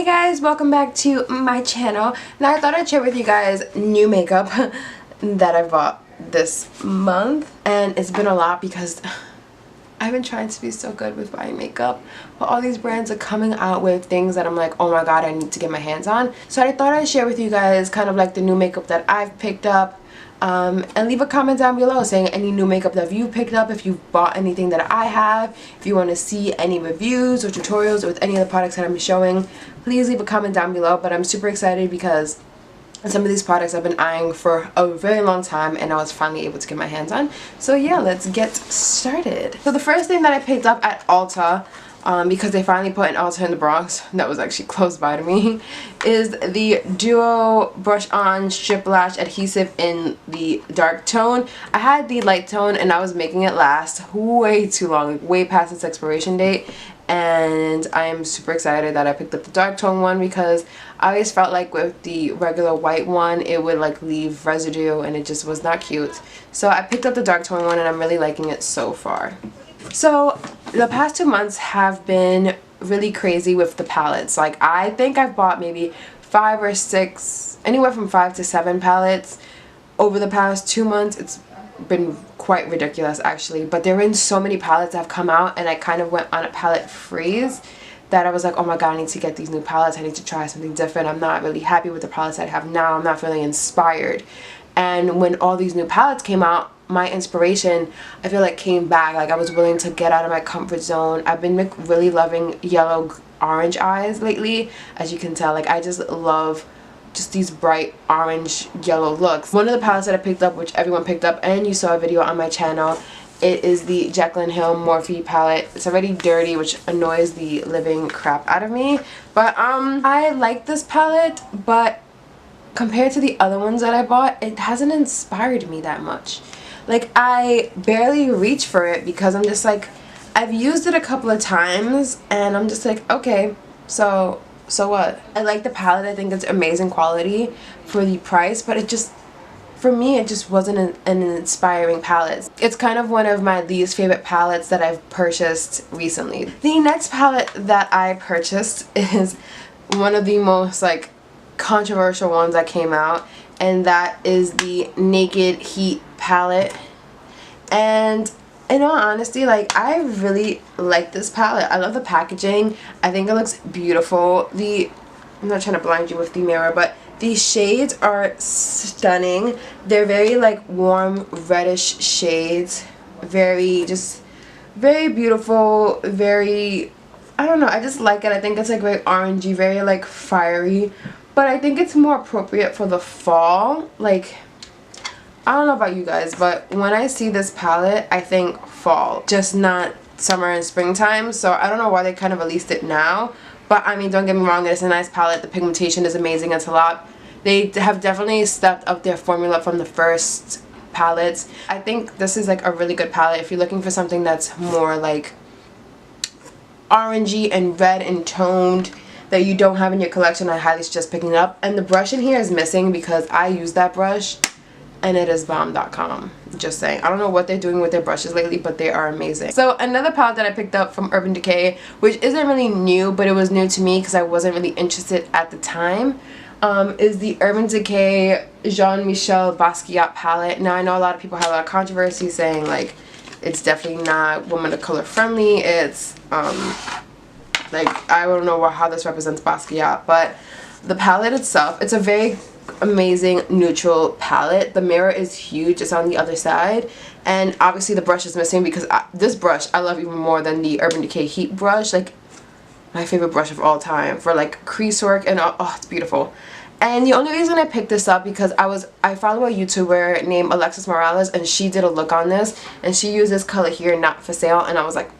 Hey guys, welcome back to my channel. Now I thought I'd share with you guys new makeup that I bought this month, and it's been a lot because I've been trying to be so good with buying makeup, but all these brands are coming out with things that I'm like, oh my god, I need to get my hands on. So I thought I'd share with you guys kind of like the new makeup that I've picked up. And leave a comment down below saying any new makeup that you picked up, if you've bought anything that I have, if you want to see any reviews or tutorials with any of the products that I'm showing, please leave a comment down below. But I'm super excited because some of these products I've been eyeing for a very long time and I was finally able to get my hands on. So yeah, let's get started. So the first thing that I picked up at Ulta, because they finally put an Ulta in the Bronx that was actually close by to me, is the Duo Brush On Strip Lash Adhesive in the dark tone. I had the light tone and I was making it last way too long, like way past its expiration date, and I am super excited that I picked up the dark tone one because I always felt like with the regular white one it would like leave residue and it just was not cute. So I picked up the dark tone one and I'm really liking it so far. So the past 2 months have been really crazy with the palettes. Like, I think I've bought maybe 5 or 6, anywhere from 5 to 7 palettes over the past 2 months. It's been quite ridiculous actually, but there have been so many palettes that have come out and I kind of went on a palette freeze that I was like, oh my god, I need to get these new palettes, I need to try something different. I'm not really happy with the palettes I have now, I'm not feeling inspired. And when all these new palettes came out, my inspiration, I feel like, came back. Like, I was willing to get out of my comfort zone. I've been like really loving yellow orange eyes lately, as you can tell. Like, I just love just these bright orange yellow looks. One of the palettes that I picked up, which everyone picked up and you saw a video on my channel, it is the Jaclyn Hill Morphe palette. It's already dirty, which annoys the living crap out of me, but I like this palette, but compared to the other ones that I bought, it hasn't inspired me that much. Like, I barely reach for it because I'm just like, I've used it a couple of times and I'm just like, okay, so what? I like the palette. I think it's amazing quality for the price, but it just, for me, it just wasn't an inspiring palette. It's kind of one of my least favorite palettes that I've purchased recently. The next palette that I purchased is one of the most like controversial ones that came out, and that is the Naked Heat palette. And in all honesty, like, I really like this palette. I love the packaging. I think it looks beautiful. I'm not trying to blind you with the mirror, but the shades are stunning. They're very like warm reddish shades, very beautiful, very, I don't know, I just like it. I think it's like very orangey, very like fiery, but I think it's more appropriate for the fall. Like, I don't know about you guys, but when I see this palette, I think fall, just not summer and springtime. So I don't know why they kind of released it now, but I mean, don't get me wrong, it's a nice palette. The pigmentation is amazing. It's a lot. They have definitely stepped up their formula from the first palettes. I think this is like a really good palette if you're looking for something that's more like orangey and red and toned that you don't have in your collection. I highly suggest picking it up. And the brush in here is missing because I use that brush and it is bomb.com. Just saying. I don't know what they're doing with their brushes lately, but they are amazing. So another palette that I picked up from Urban Decay, which isn't really new, but it was new to me because I wasn't really interested at the time, is the Urban Decay Jean-Michel Basquiat palette. Now, I know a lot of people have a lot of controversy saying like it's definitely not woman of color friendly. It's like, I don't know how this represents Basquiat, but the palette itself, it's a very amazing neutral palette. The mirror is huge. It's on the other side, and obviously the brush is missing because this brush I love even more than the Urban Decay Heat brush. Like, my favorite brush of all time for like crease work, and oh, it's beautiful. And the only reason I picked this up because I follow a YouTuber named Alexis Morales, and she did a look on this and she used this color here, Not For Sale, and I was like,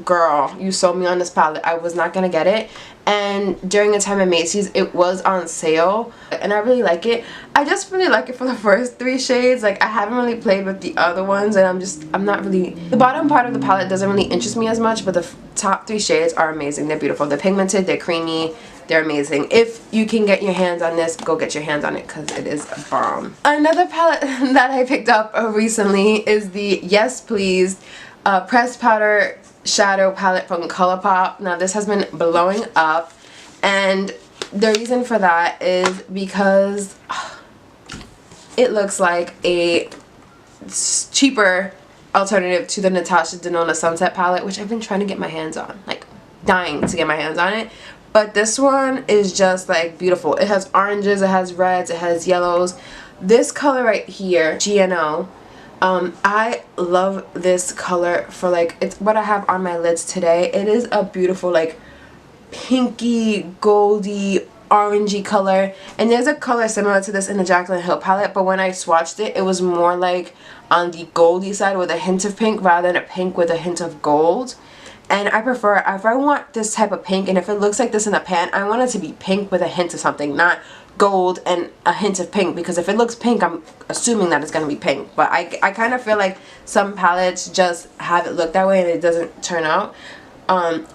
girl, you sold me on this palette. I was not gonna get it, and during a time at Macy's it was on sale and I really like it. I just really like it for the first 3 shades. Like, I haven't really played with the other ones, and I'm not really, the bottom part of the palette doesn't really interest me as much, but the top 3 shades are amazing. They're beautiful, they're pigmented, they're creamy, they're amazing. If you can get your hands on this, go get your hands on it because it is a bomb. Another palette that I picked up recently is the Yes Please pressed powder shadow palette from Colourpop. Now, this has been blowing up, and The reason for that is because it looks like a cheaper alternative to the Natasha Denona Sunset palette, which I've been trying to get my hands on, like dying to get my hands on it. But this one is just like beautiful. It has oranges, it has reds, it has yellows. This color right here, GNO, I love this color for like, it's what I have on my lids today. It is a beautiful like pinky, goldy, orangey color. And there's a color similar to this in the Jaclyn Hill palette, but when I swatched it, it was more like on the goldy side with a hint of pink rather than a pink with a hint of gold. And I prefer, if I want this type of pink, and if it looks like this in the pan, I want it to be pink with a hint of something, not gold and a hint of pink, because if it looks pink, I'm assuming that it's going to be pink. But I kind of feel like some palettes just have it look that way and it doesn't turn out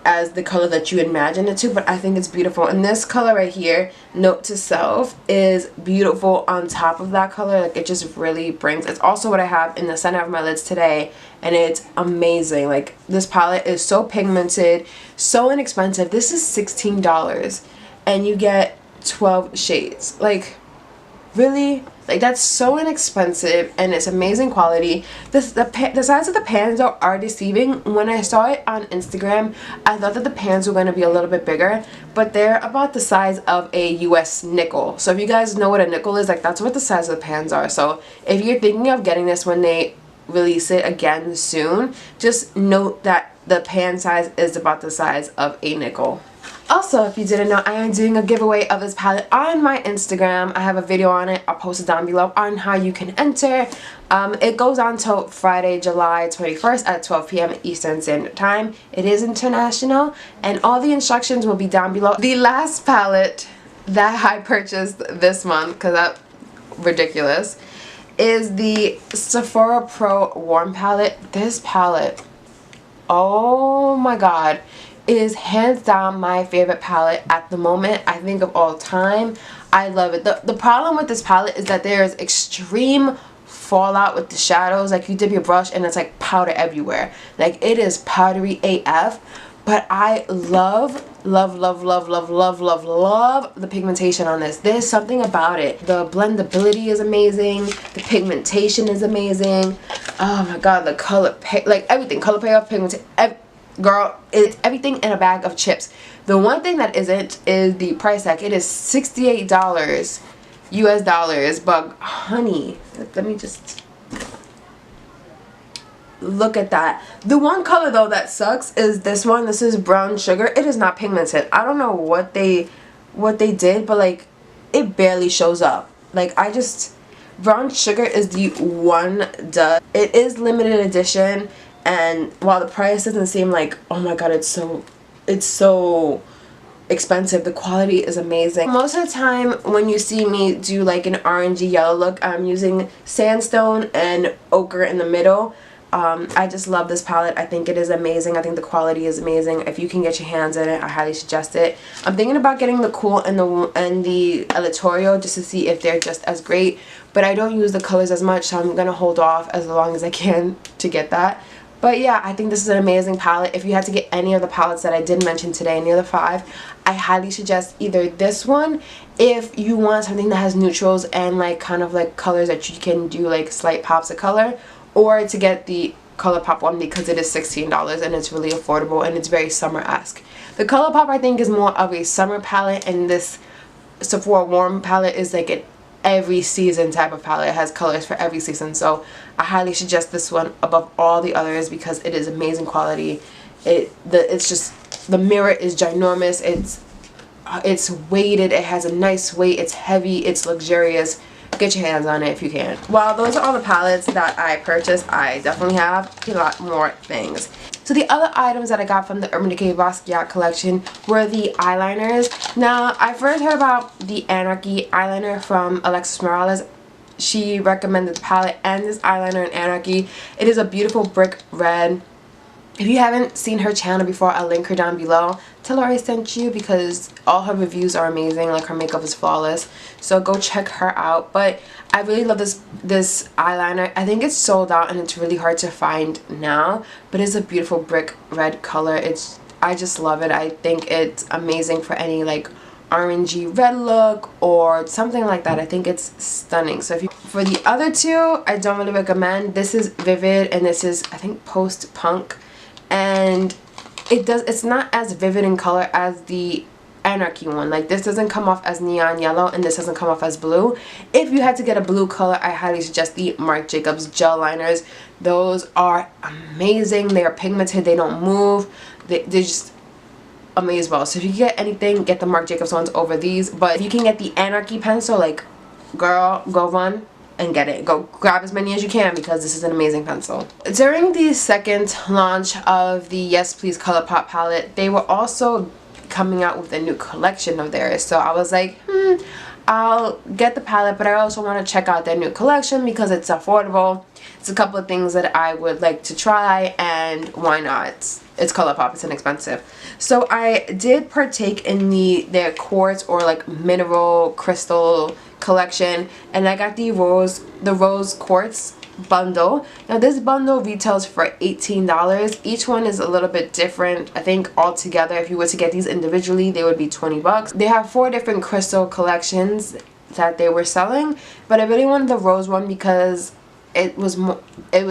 as the color that you imagine it to, but I think it's beautiful. And this color right here, Note to Self, is beautiful on top of that color. Like, it just really brings, it's also what I have in the center of my lids today, and it's amazing. Like, this palette is so pigmented, so inexpensive. This is $16 and you get 12 shades. Like, really? Like, that's so inexpensive and it's amazing quality. The size of the pans are deceiving. When I saw it on Instagram, I thought that the pans were going to be a little bit bigger, but they're about the size of a US nickel. So if you guys know what a nickel is, like, that's what the size of the pans are. So if you're thinking of getting this when they release it again soon, just note that the pan size is about the size of a nickel. Also, if you didn't know, I am doing a giveaway of this palette on my Instagram. I have a video on it. I'll post it down below on how you can enter. It goes on till Friday, July 21st at 12 p.m. Eastern Standard Time. It is international, and all the instructions will be down below. The last palette that I purchased this month, because that's ridiculous, is the Sephora Pro Warm Palette. This palette, oh my god, is hands down my favorite palette at the moment. I think of all time. I love it. The problem with this palette is that there is extreme fallout with the shadows. Like, you dip your brush and it's like powder everywhere. Like, it is powdery AF. But I love the pigmentation on this. There's something about it. The blendability is amazing. The pigmentation is amazing. Oh my god, the color, like everything. Color payoff, pigmentation, girl, it's everything in a bag of chips. The one thing that isn't is the price tag. It is $68 US dollars, but honey, let me just look at that. The one color though that sucks is this one. This is Brown Sugar. It is not pigmented. I don't know what they did, but like, it barely shows up. Like, Brown Sugar is the one dud. It is limited edition. And while the price doesn't seem like, oh my god, it's so expensive, the quality is amazing. Most of the time when you see me do like an orangey yellow look, I'm using sandstone and ochre in the middle. I just love this palette. I think it is amazing. I think the quality is amazing. If you can get your hands in it, I highly suggest it. I'm thinking about getting the Cool and the Editorial just to see if they're just as great, but I don't use the colors as much, so I'm gonna hold off as long as I can to get that. But yeah, I think this is an amazing palette. If you had to get any of the palettes that I did mention today, any of the 5, I highly suggest either this one if you want something that has neutrals and like kind of like colors that you can do like slight pops of color, or to get the Colourpop one because it is $16 and it's really affordable and it's very summer-esque. The Colourpop, I think, is more of a summer palette, and this Sephora Warm palette is like an every season type of palette. It has colors for every season, so I highly suggest this one above all the others because it is amazing quality. It's just, the mirror is ginormous. It's weighted. It has a nice weight. It's heavy. It's luxurious. Get your hands on it if you can. While those are all the palettes that I purchased, I definitely have a lot more things. So the other items that I got from the Urban Decay Basquiat collection were the eyeliners. Now, I first heard about the Anarchy eyeliner from Alexis Morales. She recommended the palette and this eyeliner in Anarchy. It is a beautiful brick red. If you haven't seen her channel before, I'll link her down below. Tell her I sent you because all her reviews are amazing. Like, her makeup is flawless. So go check her out. But I really love this eyeliner. I think it's sold out and it's really hard to find now. But it's a beautiful brick red color. I just love it. I think it's amazing for any like orangey red look or something like that. I think it's stunning. So if you, for the other two, I don't really recommend. This is Vivid and this is, I think, Post Punk, and it's not as vivid in color as the Anarchy one. Like, this doesn't come off as neon yellow and this doesn't come off as blue. If you had to get a blue color, I highly suggest the Marc Jacobs gel liners. Those are amazing. They are pigmented, they don't move, they're just amazing. Well, so if you get anything, get the Marc Jacobs ones over these. But if you can get the Anarchy pencil, like, girl, go run and get it. Go grab as many as you can because this is an amazing pencil. During the second launch of the Yes Please Colourpop palette, they were also coming out with a new collection of theirs. So I was like, I'll get the palette, but I also want to check out their new collection because it's affordable. It's a couple of things that I would like to try, and why not? It's Colourpop, it's inexpensive. So I did partake in their quartz or like mineral crystal collection, and I got the rose quartz bundle. Now this bundle retails for $18. Each one is a little bit different. I think altogether, if you were to get these individually, they would be 20 bucks. They have 4 different crystal collections that they were selling, but I really wanted the rose one because it was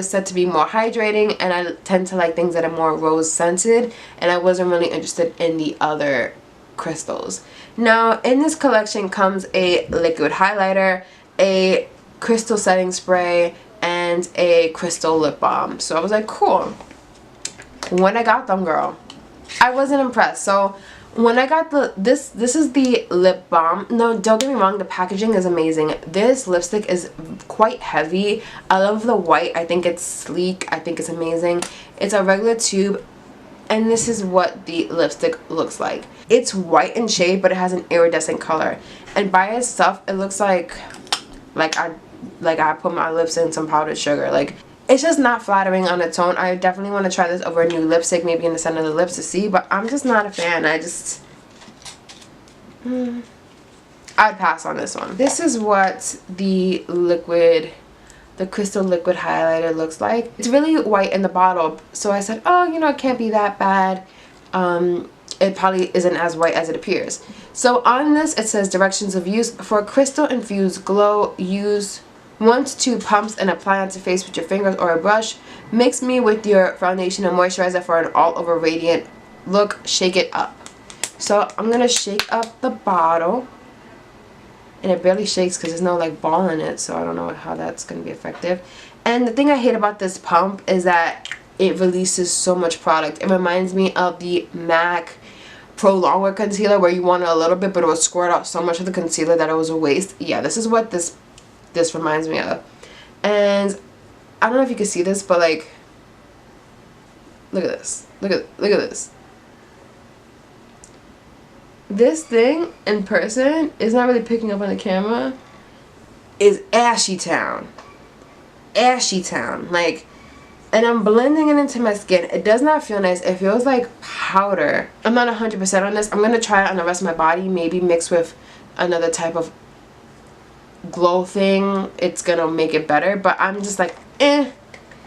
said to be more hydrating, and I tend to like things that are more rose scented, and I wasn't really interested in the other crystals. Now in this collection comes a liquid highlighter, a crystal setting spray, and a crystal lip balm. So I was like, cool. When I got them, girl, I wasn't impressed. So when I got this is the lip balm. No, don't get me wrong, the packaging is amazing. This lipstick is quite heavy. I love the white. I think it's sleek. I think it's amazing. It's a regular tube, and this is what the lipstick looks like. It's white in shade, but it has an iridescent color, and by itself it looks like I put my lips in some powdered sugar. Like, it's just not flattering on its own. I definitely want to try this over a new lipstick, maybe in the center of the lips to see, but I'm just not a fan. I'd pass on this one. This is what the crystal liquid highlighter looks like. It's really white in the bottle, so I said, oh, you know, it can't be that bad. It probably isn't as white as it appears. So on this it says directions of use. For crystal infused glow, use 1 to 2 pumps and apply onto face with your fingers or a brush. Mix me with your foundation and moisturizer for an all over radiant look. Shake it up. So I'm gonna shake up the bottle, and it barely shakes because there's no like ball in it, so I don't know how that's gonna be effective. And the thing I hate about this pump is that it releases so much product. It reminds me of the MAC Pro Longwear concealer, where you wanted a little bit but it would squirt out so much of the concealer that it was a waste. Yeah, this is what this reminds me of. And I don't know if you can see this, but like, look at this. Look at this. This thing in person is not really picking up on the camera. Is ashy town. Ashy town. Like, and I'm blending it into my skin. It does not feel nice. It feels like powder. I'm not 100% on this. I'm gonna try it on the rest of my body, maybe mix with another type of glow thing. It's gonna make it better, but I'm just like, eh.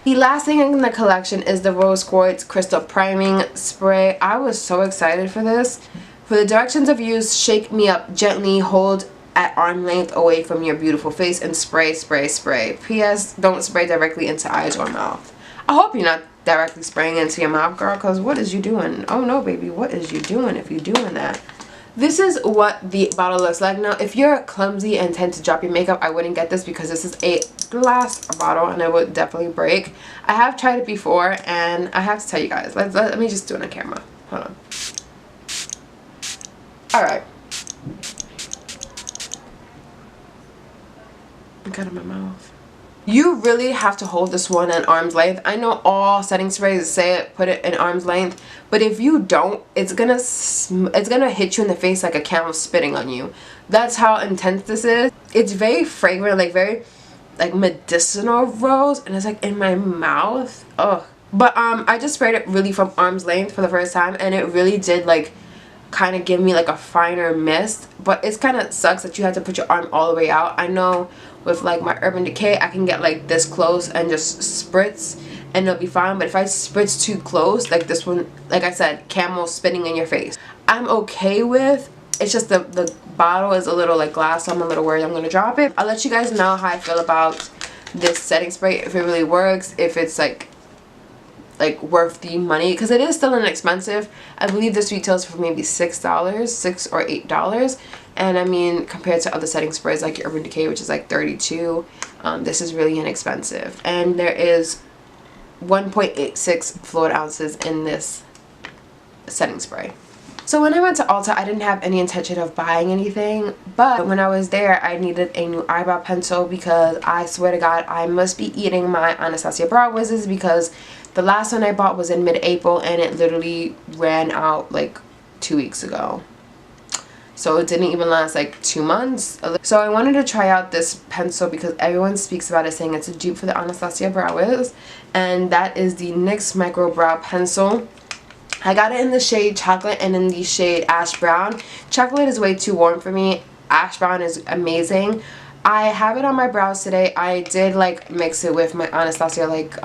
The last thing in the collection is the Rose Quartz Crystal Priming Spray. I was so excited for this. For the directions of use, shake me up gently, hold at arm length away from your beautiful face, and spray, spray, spray. P.S. Don't spray directly into eyes or mouth. I hope you're not directly spraying into your mouth, girl, because what is you doing? Oh no, baby, what is you doing if you're doing that? This is what the bottle looks like. Now, if you're clumsy and tend to drop your makeup, I wouldn't get this because this is a glass bottle and it would definitely break. I have tried it before, and I have to tell you guys. Let me just do it on camera. Hold on. Alright. I got it in my mouth. You really have to hold this one at arm's length. I know all setting sprays say it, put it in arm's length, but if you don't, it's gonna hit you in the face like a camel spitting on you. That's how intense this is. It's very fragrant, like very like medicinal rose, and it's like in my mouth. Ugh. But I just sprayed it really from arm's length for the first time, and it really did like kind of give me like a finer mist. But it's kind of sucks that you have to put your arm all the way out. I know with like my Urban Decay, I can get like this close and just spritz and it'll be fine. But if I spritz too close, like this one, like I said, camel spitting in your face, I'm okay with It's just the bottle is a little like glass, so I'm a little worried I'm gonna drop it. I'll let you guys know how I feel about this setting spray, if it really works, if it's like worth the money, because it is still inexpensive. I believe this retails for maybe $6, $6 or $8, and I mean, compared to other setting sprays like your Urban Decay, which is like $32, this is really inexpensive. And there is 1.86 fluid ounces in this setting spray. So when I went to Ulta, I didn't have any intention of buying anything, but when I was there, I needed a new eyebrow pencil because I swear to God, I must be eating my Anastasia Brow Wizzes, because the last one I bought was in mid-April and it literally ran out like 2 weeks ago. So it didn't even last like 2 months. So I wanted to try out this pencil because everyone speaks about it, saying it's a dupe for the Anastasia Brow Wiz, and that is the NYX Micro Brow Pencil. I got it in the shade Chocolate and in the shade Ash Brown. Chocolate is way too warm for me. Ash Brown is amazing. I have it on my brows today. I did like mix it with my Anastasia like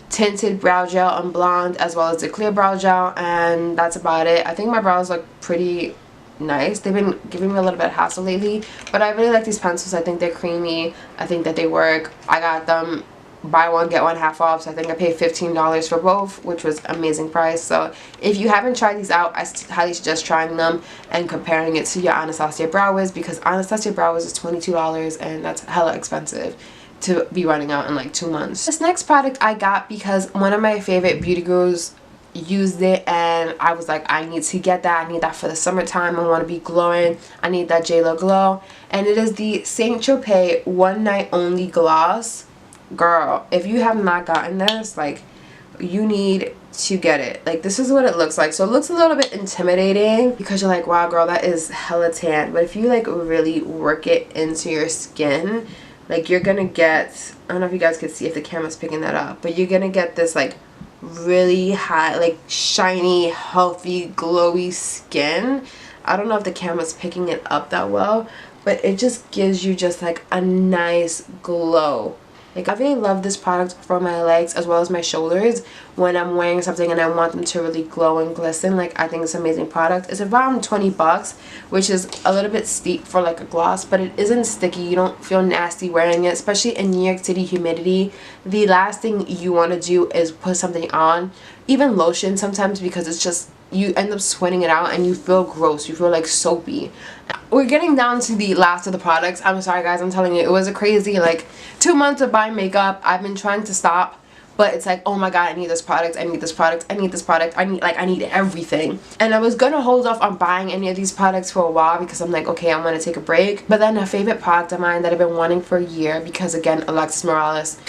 tinted brow gel on blonde, as well as the clear brow gel, and that's about it. I think my brows look pretty nice. They've been giving me a little bit of hassle lately, but I really like these pencils. I think they're creamy. I think that they work. I got them buy one get one half off, so I think I paid $15 for both, which was amazing price. So if you haven't tried these out, I highly suggest trying them and comparing it to your Anastasia Brow Wiz, because Anastasia Brow Wiz is $22 and that's hella expensive to be running out in like 2 months. This next product I got because one of my favorite beauty gurus used it, and I was like, I need to get that. I need that for the summertime. I want to be glowing. I need that JLo glow, and it is the Saint Tropez One Night Only Gloss. Girl, if you have not gotten this, like, you need to get it. Like, this is what it looks like. So it looks a little bit intimidating because you're like, wow girl, that is hella tan, but if you like really work it into your skin, like, you're gonna get, I don't know if you guys can see if the camera's picking that up, but you're gonna get this like really high, like shiny, healthy, glowy skin. I don't know if the camera's picking it up that well, but it just gives you just like a nice glow. Like, I really love this product for my legs as well as my shoulders when I'm wearing something and I want them to really glow and glisten. Like, I think it's an amazing product. It's around 20 bucks, which is a little bit steep for like a gloss, but it isn't sticky. You don't feel nasty wearing it, especially in New York City humidity. The last thing you want to do is put something on, even lotion sometimes, because it's just, you end up sweating it out and you feel gross. You feel like soapy. We're getting down to the last of the products. I'm sorry guys, I'm telling you, it was a crazy like 2 months of buying makeup. I've been trying to stop, but it's like, oh my god, I need this product, I need this product, I need this product, I need everything. And I was gonna hold off on buying any of these products for a while because I'm like, okay, I'm gonna take a break. But then a favorite product of mine that I've been wanting for a year, because again, Alexis Morales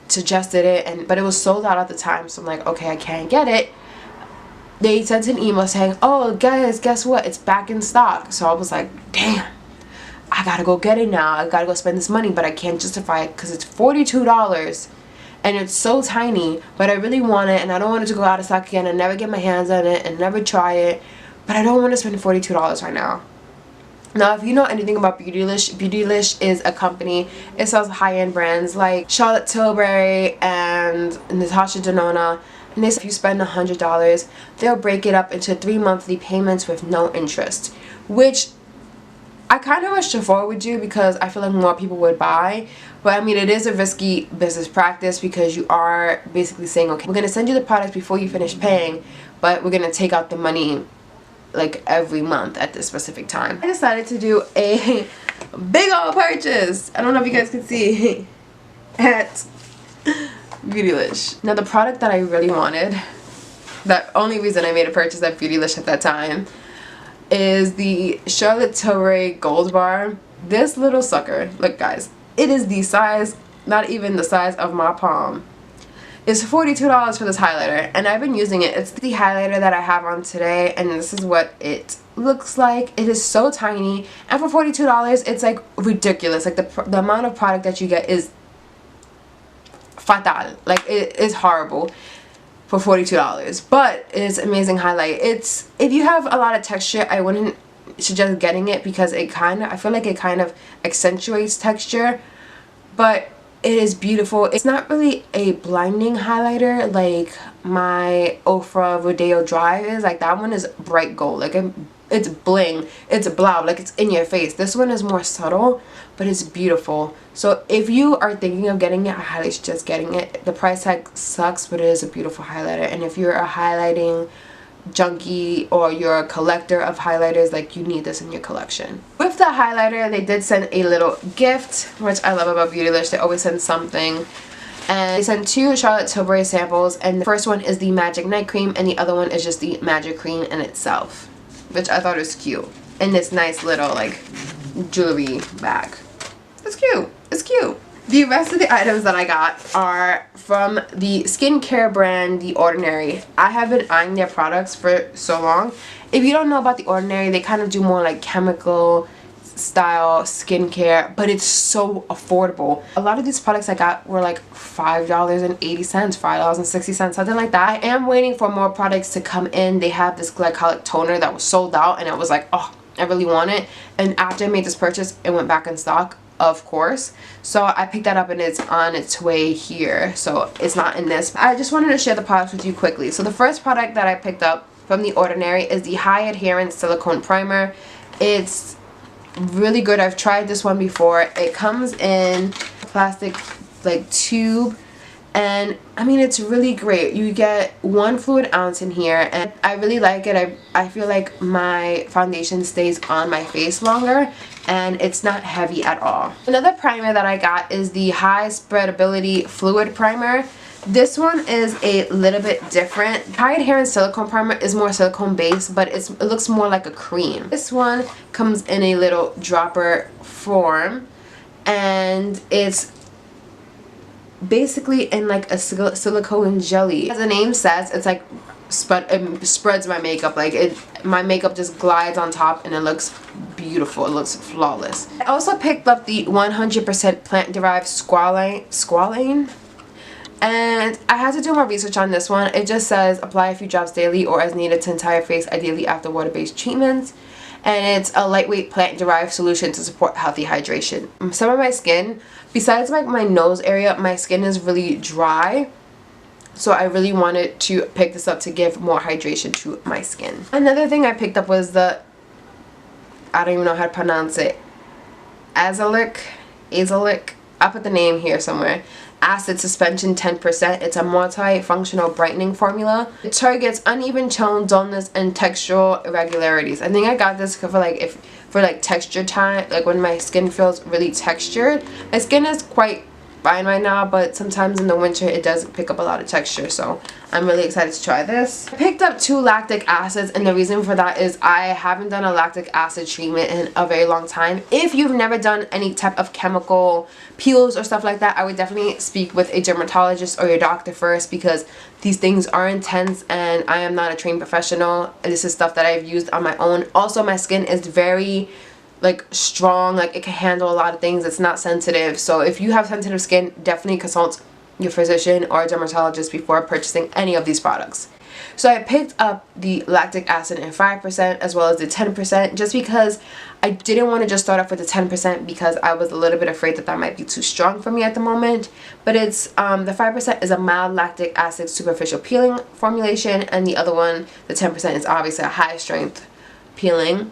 suggested it, but it was sold out at the time, so I'm like, okay, I can't get it. They sent an email saying, oh guys, guess what, it's back in stock. So I was like, damn, I gotta go get it now. I gotta go spend this money, but I can't justify it because it's $42 and it's so tiny, but I really want it and I don't want it to go out of stock again and never get my hands on it and never try it. But I don't want to spend $42 right now. Now, if you know anything about Beautylish, Beautylish is a company. It sells high-end brands like Charlotte Tilbury and Natasha Denona. And they say if you spend $100, they'll break it up into 3 monthly payments with no interest, which I kind of wish Sephora would do because I feel like more people would buy. But I mean, it is a risky business practice because you are basically saying, okay, we're going to send you the product before you finish paying, but we're going to take out the money like every month at this specific time. I decided to do a big old purchase. I don't know if you guys can see at Beautylish. Now, the product that I really wanted, the only reason I made a purchase at Beautylish at that time, is the Charlotte Tilbury Gold Bar. This little sucker, look guys, it is the size, not even the size of my palm. It's $42 for this highlighter, and I've been using it. It's the highlighter that I have on today, and this is what it looks like. It is so tiny, and for $42, it's like ridiculous. Like the amount of product that you get is fatal. Like, it is horrible for $42, but it's amazing highlight. It's, if you have a lot of texture, I wouldn't suggest getting it because it kind of, I feel like it kind of accentuates texture, but it is beautiful. It's not really a blinding highlighter like my Ofra Rodeo Dry is. Like, that one is bright gold, like a it's bling, it's blob, like it's in your face. This one is more subtle, but it's beautiful. So if you are thinking of getting it, I highly suggest getting it. The price tag sucks, but it is a beautiful highlighter. And if you're a highlighting junkie or you're a collector of highlighters, like, you need this in your collection. With the highlighter, they did send a little gift, which I love about Beautylish. They always send something. And they sent 2 Charlotte Tilbury samples, and the first one is the Magic Night Cream and the other one is just the Magic Cream in itself, which I thought was cute, in this nice little like jewelry bag. It's cute. It's cute. The rest of the items that I got are from the skincare brand The Ordinary. I have been eyeing their products for so long. If you don't know about The Ordinary, they kind of do more like chemical style skincare, but it's so affordable. A lot of these products I got were like $5.80, $5.60, something like that. I am waiting for more products to come in. They have this glycolic toner that was sold out, and I was like, oh, I really want it. And after I made this purchase, it went back in stock, of course. So I picked that up and it's on its way here. So it's not in this. I just wanted to share the products with you quickly. So the first product that I picked up from The Ordinary is the High Adherence Silicone Primer. It's really good. I've tried this one before. It comes in a plastic like tube, and I mean, it's really great. You get 1 fluid ounce in here, and I really like it. I feel like my foundation stays on my face longer, and it's not heavy at all. Another primer that I got is the High Spreadability Fluid Primer. This one is a little bit different. High Adherence Silicone Primer is more silicone based, but it looks more like a cream. This one comes in a little dropper form, and it's basically in like a silicone jelly. As the name says, it's like it spreads my makeup. Like my makeup just glides on top, and it looks beautiful. It looks flawless. I also picked up the 100% plant-derived squalane. And I had to do more research on this one. It just says apply a few drops daily or as needed to entire face, ideally after water-based treatments. And it's a lightweight plant-derived solution to support healthy hydration. Some of my skin, besides like my nose area, my skin is really dry. So I really wanted to pick this up to give more hydration to my skin. Another thing I picked up was the, I don't even know how to pronounce it, Azelaic. I'll put the name here somewhere. Acid Suspension 10%. It's a multi-functional brightening formula. It targets uneven tone, dullness, and textural irregularities. I think I got this for like texture time, like when my skin feels really textured. My skin is quite fine right now, but sometimes in the winter it does pick up a lot of texture, so I'm really excited to try this. I picked up 2 lactic acids, and the reason for that is I haven't done a lactic acid treatment in a very long time. If you've never done any type of chemical peels or stuff like that, I would definitely speak with a dermatologist or your doctor first, because these things are intense and I am not a trained professional. This is stuff that I've used on my own. Also, my skin is very like strong, like it can handle a lot of things. It's not sensitive, so if you have sensitive skin, definitely consult your physician or a dermatologist before purchasing any of these products. So I picked up the lactic acid in 5% as well as the 10%, just because I didn't want to just start off with the 10% because I was a little bit afraid that might be too strong for me at the moment. But it's the 5% is a mild lactic acid superficial peeling formulation, and the other one, the 10%, is obviously a high strength peeling.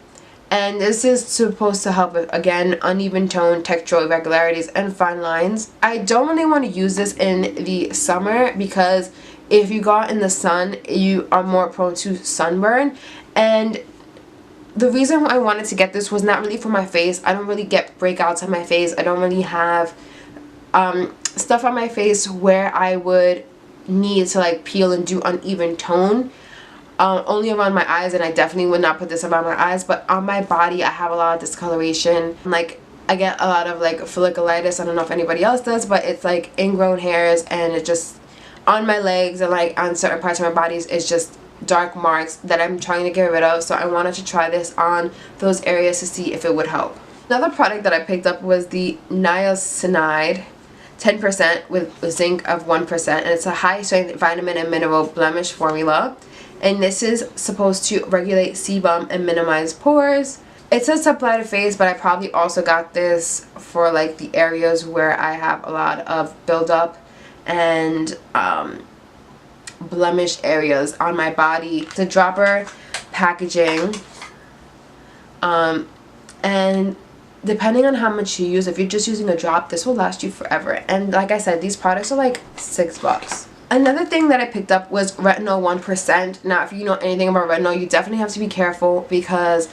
And this is supposed to help with, again, uneven tone, textural irregularities, and fine lines. I don't really want to use this in the summer because if you go out in the sun, you are more prone to sunburn. And the reason I wanted to get this was not really for my face. I don't really get breakouts on my face. I don't really have stuff on my face where I would need to like peel and do uneven tone. Only around my eyes, and I definitely would not put this around my eyes, but on my body I have a lot of discoloration. Like I get a lot of like folliculitis. I don't know if anybody else does, but it's like ingrown hairs, and it just on my legs and like on certain parts of my bodies is just dark marks that I'm trying to get rid of. So I wanted to try this on those areas to see if it would help. Another product that I picked up was the niacinamide 10% with zinc of 1%, and it's a high strength vitamin and mineral blemish formula. And this is supposed to regulate sebum and minimize pores. It says to apply to face, but I probably also got this for like the areas where I have a lot of buildup and blemished areas on my body. The dropper packaging And depending on how much you use, if you're just using a drop, this will last you forever. And like I said, these products are like $6. Another thing that I picked up was retinol 1%. Now, if you know anything about retinol, you definitely have to be careful because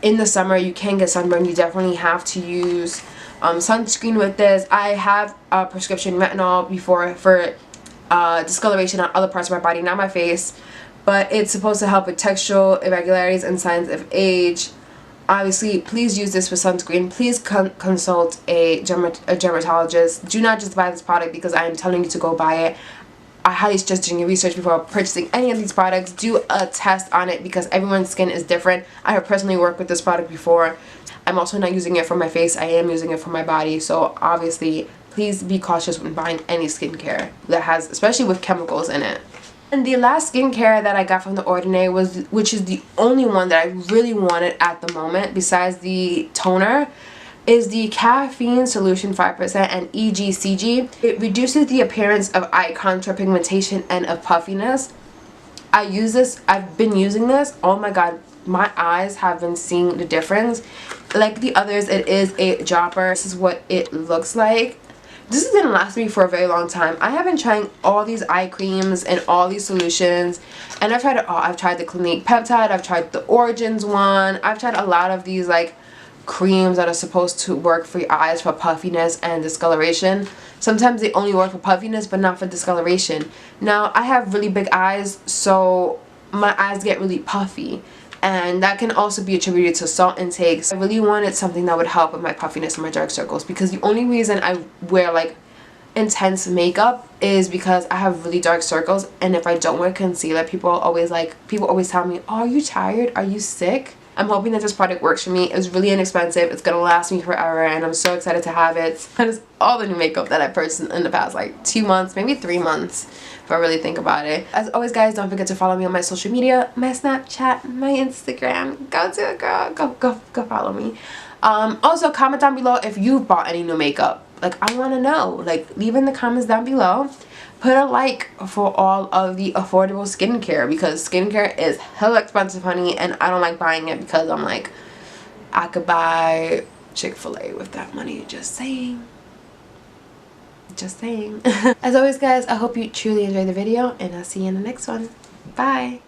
in the summer you can get sunburn. You definitely have to use sunscreen with this. I have a prescription retinol before for discoloration on other parts of my body, not my face, but it's supposed to help with textural irregularities and signs of age. Obviously, please use this with sunscreen. Please consult a dermatologist. Do not just buy this product because I am telling you to go buy it. I highly suggest doing your research before purchasing any of these products. Do a test on it because everyone's skin is different. I have personally worked with this product before. I'm also not using it for my face. I am using it for my body. So obviously, please be cautious when buying any skincare that has, especially with chemicals in it. And the last skincare that I got from The Ordinary was, which is the only one that I really wanted at the moment besides the toner, is the Caffeine Solution 5% and EGCG. It reduces the appearance of eye contour pigmentation and of puffiness. I use this, I've been using this, oh my god, my eyes have been seeing the difference. Like the others, it is a dropper. This is what it looks like. This didn't last me for a very long time. I have been trying all these eye creams and all these solutions, and I've tried it all. I've tried the Clinique Peptide, I've tried the Origins one, I've tried a lot of these like creams that are supposed to work for your eyes for puffiness and discoloration. Sometimes they only work for puffiness but not for discoloration. Now I have really big eyes, so my eyes get really puffy, and that can also be attributed to salt intakes. I really wanted something that would help with my puffiness and my dark circles because the only reason I wear like intense makeup is because I have really dark circles, and if I don't wear concealer, people always tell me, oh, are you tired? Are you sick? I'm hoping that this product works for me. It's really inexpensive. It's gonna last me forever, and I'm so excited to have it. That is all the new makeup that I purchased in the past like 2 months, maybe 3 months, if I really think about it. As always, guys, don't forget to follow me on my social media, my Snapchat, my Instagram. Go to it, girl. Go follow me. Also, comment down below if you've bought any new makeup. Like, I want to know. Like, leave in the comments down below. Put a like for all of the affordable skincare because skincare is hella expensive, honey, and I don't like buying it because I'm like, I could buy Chick-fil-A with that money. Just saying. Just saying. As always, guys, I hope you truly enjoyed the video, and I'll see you in the next one. Bye.